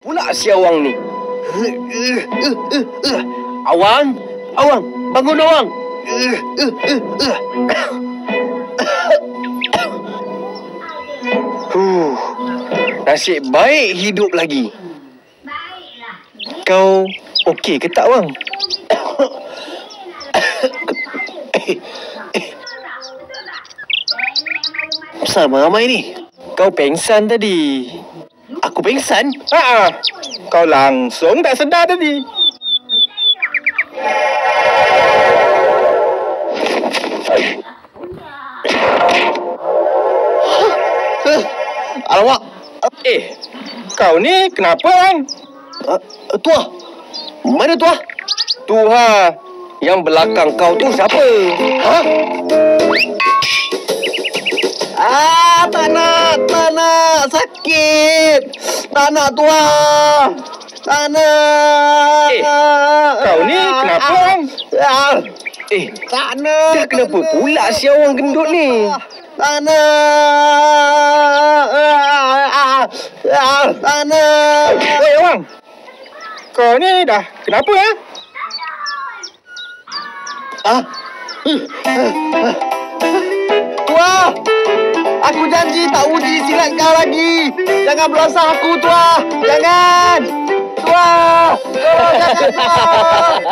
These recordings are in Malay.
Pula si Awang ni. Awang, Awang, bangun Awang. Nasib baik hidup lagi. Kau okey ke tak, Awang? Kenapa ramai ni? Kau pengsan tadi. Aku pengsan? Kau langsung tak sedar tadi. Alamak. Kau ni kenapa, Ang? Tuah. Mana Tuah? Tuha, yang belakang kau tu siapa? Tak nak. Sakit. Tak nak Tuah. Tak nak. Kau ni kenapa, Ang? Tak nak. Dah kenapa pula si Awang gendut ni? Tak nak. Tak nak. Oi, Awang. Kau ni dah kenapa, Tuah, aku janji tak uji silat kau lagi. Jangan belasah aku, Tuah. Jangan. Tuah. Oh, jangan, Tuah.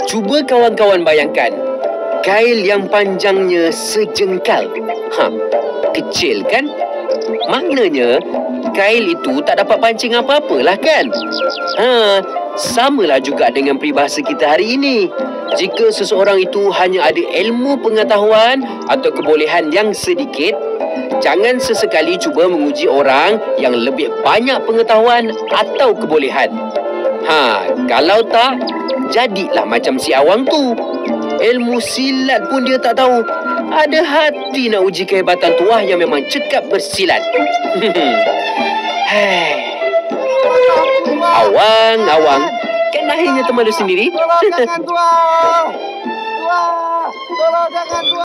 Cuba kawan-kawan bayangkan, kail yang panjangnya sejengkal. Kecil kan? Maknanya, kail itu tak dapat pancing apa-apalah kan? Samalah juga dengan peribahasa kita hari ini. Jika seseorang itu hanya ada ilmu pengetahuan atau kebolehan yang sedikit, jangan sesekali cuba menguji orang yang lebih banyak pengetahuan atau kebolehan. Kalau tak, jadilah macam si Awang tu. Ilmu silat pun dia tak tahu. Ada hati nak uji kehebatan Tuah yang memang cekap bersilat. Awang, kan akhirnya termalu sendiri. Tolong jangan, Tuah. Tuah, tolong jangan, Tuah.